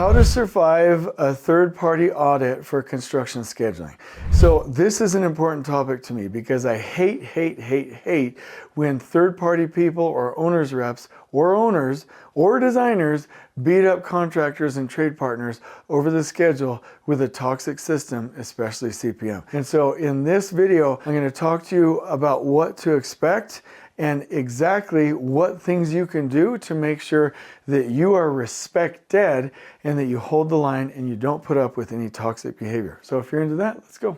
How to survive a third-party audit for construction scheduling. So this is an important topic to me because I hate when third-party people or owners reps or owners or designers beat up contractors and trade partners over the schedule with a toxic system, especially CPM. And so in this video, I'm going to talk to you about what to expect and exactly what things you can do to make sure that you are respected and that you hold the line and you don't put up with any toxic behavior. So if you're into that, let's go.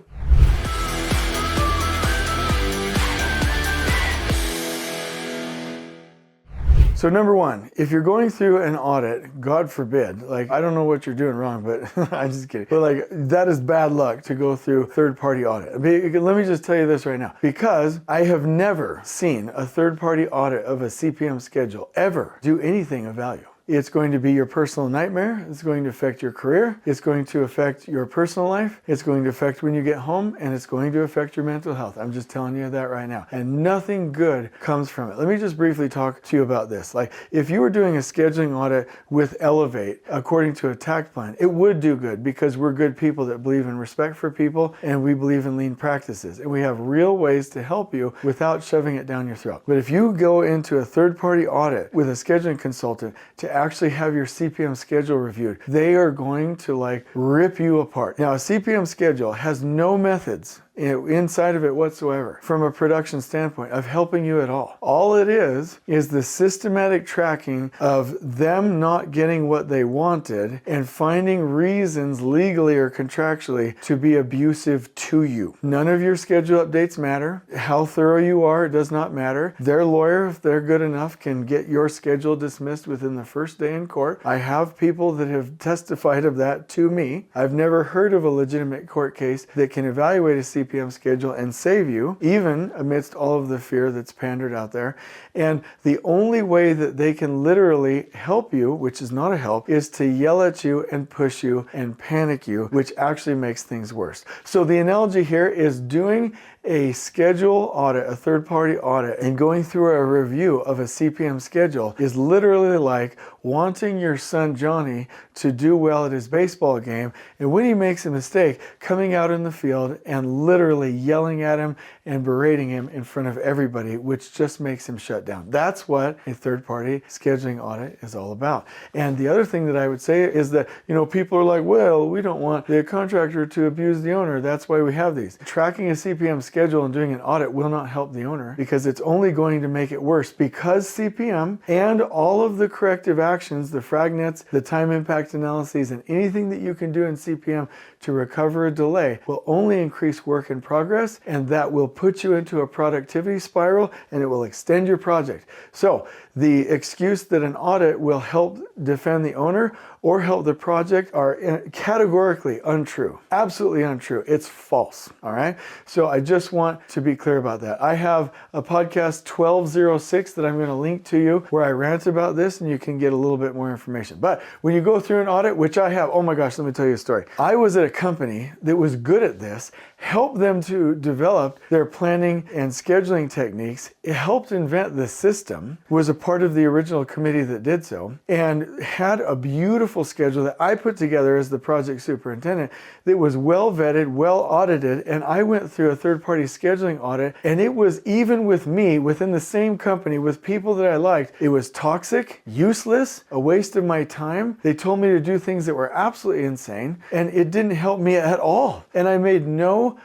So number one, if you're going through an audit, God forbid, like I don't know what you're doing wrong, but I'm just kidding. But like that is bad luck to go through third-party audit. Let me just tell you this right now, because I have never seen a third-party audit of a CPM schedule ever do anything of value. It's going to be your personal nightmare. It's going to affect your career. It's going to affect your personal life. It's going to affect when you get home, and it's going to affect your mental health. I'm just telling you that right now. And nothing good comes from it. Let me just briefly talk to you about this. Like if you were doing a scheduling audit with Elevate according to a tact plan, it would do good because we're good people that believe in respect for people and we believe in lean practices. And we have real ways to help you without shoving it down your throat. But if you go into a third-party audit with a scheduling consultant to actually have your CPM schedule reviewed, they are going to like rip you apart. Now, a CPM schedule has no methods inside of it whatsoever from a production standpoint of helping you at all. All it is the systematic tracking of them not getting what they wanted and finding reasons legally or contractually to be abusive to you. None of your schedule updates matter. How thorough you are, it does not matter. Their lawyer, if they're good enough, can get your schedule dismissed within the first day in court. I have people that have testified of that to me. I've never heard of a legitimate court case that can evaluate a CPM schedule and save you, even amidst all of the fear that's pandered out there. And the only way that they can literally help you, which is not a help, is to yell at you and push you and panic you, which actually makes things worse. So the analogy here is doing a schedule audit, a third-party audit, and going through a review of a CPM schedule is literally like wanting your son Johnny to do well at his baseball game, and when he makes a mistake, coming out in the field and literally yelling at him and berating him in front of everybody, which just makes him shut down. That's what a third-party scheduling audit is all about. And the other thing that I would say is that, people are like, well, we don't want the contractor to abuse the owner. That's why we have these. Tracking a CPM schedule and doing an audit will not help the owner because it's only going to make it worse, because CPM and all of the corrective actions, the fragnets, the time impact analyses, and anything that you can do in CPM to recover a delay will only increase work in progress, and that will put you into a productivity spiral and it will extend your project. So the excuse that an audit will help defend the owner or help the project are categorically untrue. Absolutely untrue. It's false. All right. So I just want to be clear about that. I have a podcast 1206 that I'm going to link to you where I rant about this and you can get a little bit more information. But when you go through an audit, which I have, oh my gosh, let me tell you a story. I was at a company that was good at this, helped them to develop their planning and scheduling techniques. It helped invent the system, was a part of the original committee that did so, and had a beautiful schedule that I put together as the project superintendent that was well vetted, well audited, and I went through a third-party scheduling audit, and it was, even with me, within the same company, with people that I liked, it was toxic, useless, a waste of my time. They told me to do things that were absolutely insane, and it didn't help me at all. And I made no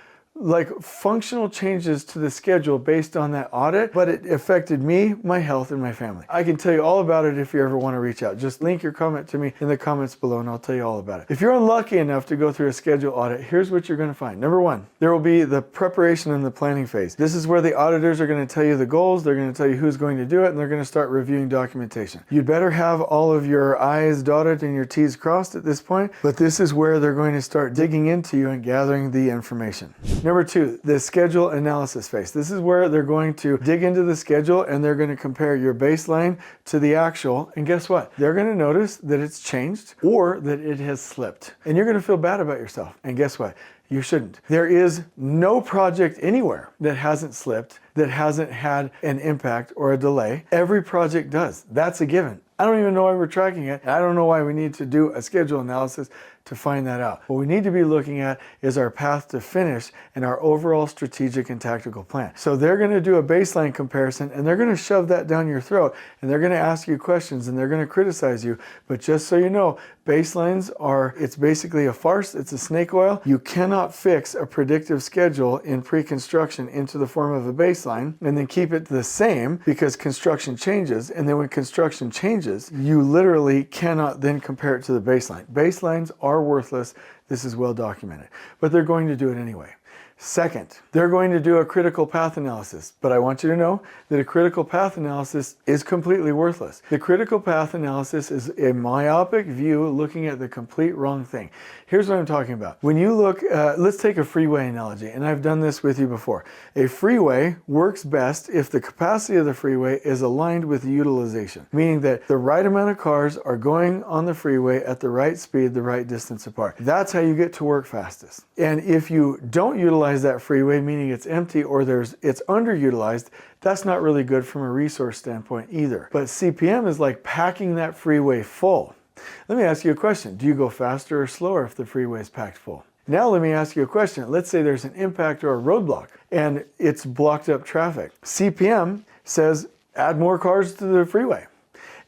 functional changes to the schedule based on that audit, but it affected me, my health, and my family. I can tell you all about it if you ever want to reach out. Just link your comment to me in the comments below and I'll tell you all about it. If you're unlucky enough to go through a schedule audit, here's what you're going to find. Number one, there will be the preparation and the planning phase. This is where the auditors are going to tell you the goals, they're going to tell you who's going to do it, and they're going to start reviewing documentation. You'd better have all of your I's dotted and your T's crossed at this point, but this is where they're going to start digging into you and gathering the information. Number two, the schedule analysis phase. This is where they're going to dig into the schedule and they're going to compare your baseline to the actual. And guess what? They're going to notice that it's changed or that it has slipped. And you're going to feel bad about yourself. And guess what? You shouldn't. There is no project anywhere that hasn't slipped, that hasn't had an impact or a delay. Every project does. That's a given. I don't even know why we're tracking it. I don't know why we need to do a schedule analysis to find that out. What we need to be looking at is our path to finish and our overall strategic and tactical plan. So they're going to do a baseline comparison and they're going to shove that down your throat and they're going to ask you questions and they're going to criticize you. But just so you know, baselines it's basically a farce. It's a snake oil. You cannot fix a predictive schedule in pre-construction into the form of a baseline and then keep it the same, because construction changes. And then when construction changes, you literally cannot then compare it to the baseline. Baselines are worthless. This is well documented, but they're going to do it anyway. Second, they're going to do a critical path analysis, but I want you to know that a critical path analysis is completely worthless. The critical path analysis is a myopic view looking at the complete wrong thing. Here's what I'm talking about. When you look, let's take a freeway analogy, and I've done this with you before. A freeway works best if the capacity of the freeway is aligned with the utilization, meaning that the right amount of cars are going on the freeway at the right speed, the right distance apart. That's how you get to work fastest. And if you don't utilize that freeway, meaning it's empty or it's underutilized, that's not really good from a resource standpoint either. But CPM is like packing that freeway full. Let me ask you a question. Do you go faster or slower if the freeway is packed full? Now let me ask you a question. Let's say there's an impact or a roadblock and it's blocked up traffic. CPM says add more cars to the freeway.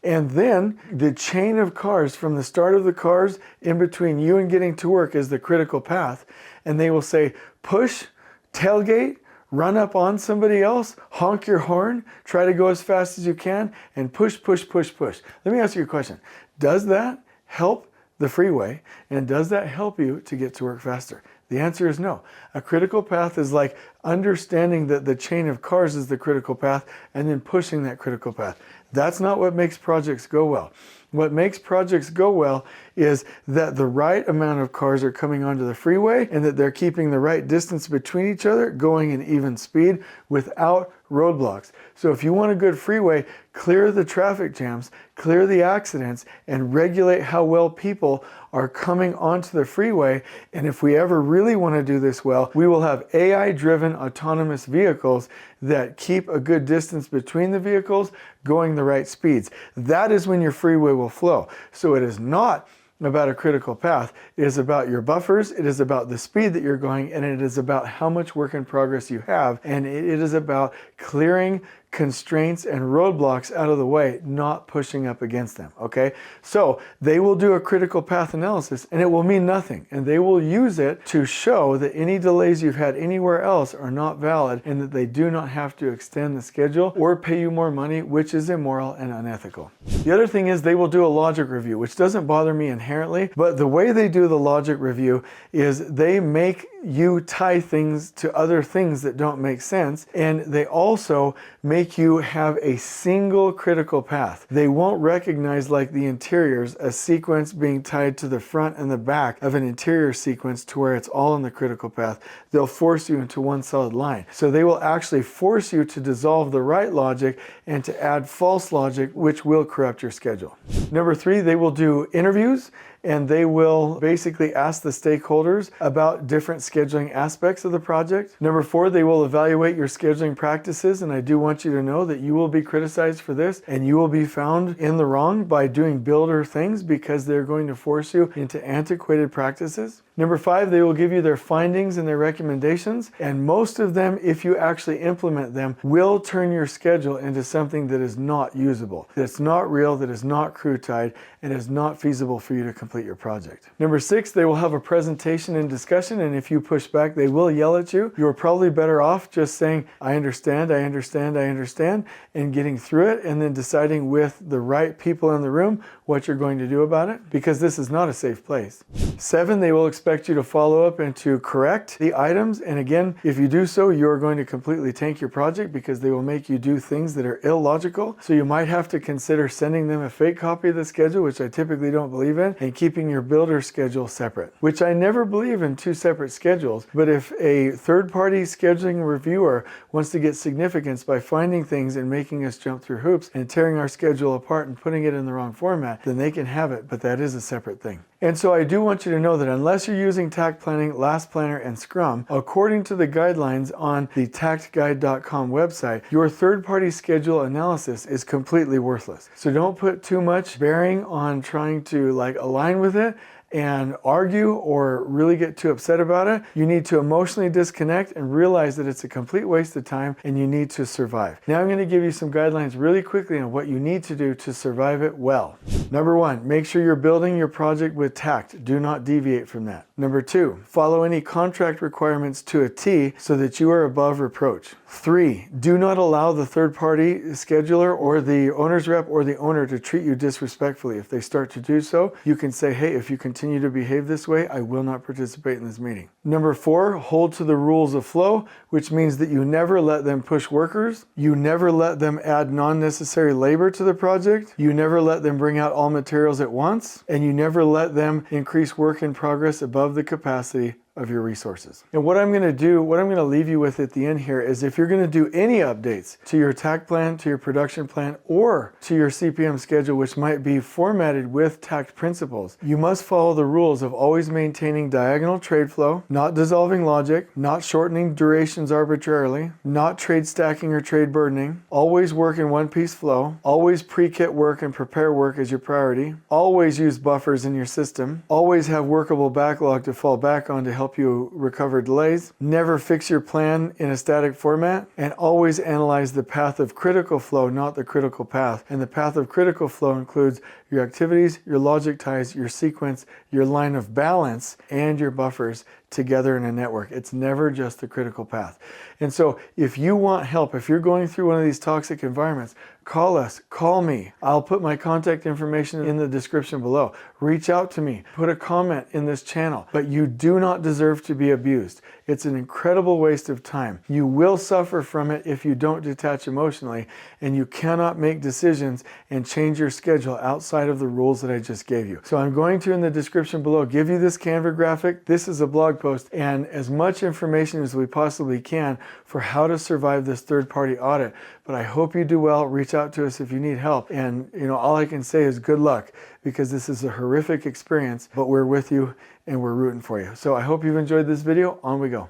And then the chain of cars from the start of the cars in between you and getting to work is the critical path. And they will say, push, tailgate, run up on somebody else, honk your horn, try to go as fast as you can, and push, push, push, push. Let me ask you a question. Does that help the freeway? And does that help you to get to work faster? The answer is no. A critical path is like understanding that the chain of cars is the critical path and then pushing that critical path. That's not what makes projects go well. What makes projects go well is that the right amount of cars are coming onto the freeway and that they're keeping the right distance between each other, going in even speed without roadblocks. So if you want a good freeway, clear the traffic jams, clear the accidents, and regulate how well people are coming onto the freeway. And if we ever really want to do this well, we will have AI-driven autonomous vehicles that keep a good distance between the vehicles, going the right speeds. That is when your freeway will flow. So it is not about a critical path. It is about your buffers, it is about the speed that you're going, and it is about how much work in progress you have, and it is about clearing constraints and roadblocks out of the way, not pushing up against them, okay? So they will do a critical path analysis and it will mean nothing, and they will use it to show that any delays you've had anywhere else are not valid and that they do not have to extend the schedule or pay you more money, which is immoral and unethical. The other thing is they will do a logic review, which doesn't bother me inherently, but the way they do the logic review is they make you tie things to other things that don't make sense, and they also make you have a single critical path. They won't recognize, like the interiors, a sequence being tied to the front and the back of an interior sequence to where it's all in the critical path. They'll force you into one solid line. So they will actually force you to dissolve the right logic and to add false logic, which will corrupt your schedule. Number 3, they will do interviews, and they will basically ask the stakeholders about different scheduling aspects of the project. Number 4, they will evaluate your scheduling practices, and I do want you to know that you will be criticized for this, and you will be found in the wrong by doing builder things because they're going to force you into antiquated practices. Number 5, they will give you their findings and their recommendations, and most of them, if you actually implement them, will turn your schedule into something that is not usable, that's not real, that is not crew-tied, and is not feasible for you to complete your project. Number 6, they will have a presentation and discussion, and if you push back, they will yell at you. You're probably better off just saying, I understand, I understand, I understand, and getting through it, and then deciding with the right people in the room what you're going to do about it, because this is not a safe place. 7, they will expect you to follow up and to correct the items, and again, if you do so, you're going to completely tank your project because they will make you do things that are illogical. So you might have to consider sending them a fake copy of the schedule, which I typically don't believe in, and keeping your builder schedule separate, which I never believe in 2 separate schedules. But if a third-party scheduling reviewer wants to get significance by finding things and making us jump through hoops and tearing our schedule apart and putting it in the wrong format, that, then they can have it, but that is a separate thing. And so I do want you to know that unless you're using Tact Planning, Last Planner, and Scrum, according to the guidelines on the tactguide.com website, your third-party schedule analysis is completely worthless. So don't put too much bearing on trying to align with it and argue or really get too upset about it. You need to emotionally disconnect and realize that it's a complete waste of time and you need to survive. Now I'm going to give you some guidelines really quickly on what you need to do to survive it well. Number 1, make sure you're building your project with tact. Do not deviate from that. Number 2, follow any contract requirements to a T so that you are above reproach. 3, do not allow the third-party scheduler or the owner's rep or the owner to treat you disrespectfully. If they start to do so, you can say, hey, if you continue to behave this way, I will not participate in this meeting. Number 4, hold to the rules of flow, which means that you never let them push workers. You never let them add non-necessary labor to the project. You never let them bring out all materials at once. And you never let them increase work in progress above the capacity of your resources. And what I'm going to do, what I'm going to leave you with at the end here is if you're going to do any updates to your tact plan, to your production plan, or to your CPM schedule, which might be formatted with tact principles, you must follow the rules of always maintaining diagonal trade flow, not dissolving logic, not shortening durations arbitrarily, not trade stacking or trade burdening, always work in one-piece flow, always pre-kit work and prepare work as your priority, always use buffers in your system, always have workable backlog to fall back on to help you recover delays, never fix your plan in a static format, and always analyze the path of critical flow, not the critical path. And the path of critical flow includes your activities, your logic ties, your sequence, your line of balance, and your buffers together in a network. It's never just the critical path. And so if you want help, if you're going through one of these toxic environments, call us, call me. I'll put my contact information in the description below. Reach out to me, put a comment in this channel, but you do not deserve to be abused. It's an incredible waste of time. You will suffer from it if you don't detach emotionally, and you cannot make decisions and change your schedule outside of the rules that I just gave you. So I'm going to, in the description below, give you this Canva graphic. This is a blog post and as much information as we possibly can for how to survive this third-party audit. But I hope you do well. Reach out to us if you need help. And all I can say is good luck, because this is a horrific experience, but we're with you and we're rooting for you. So I hope you've enjoyed this video. On we go.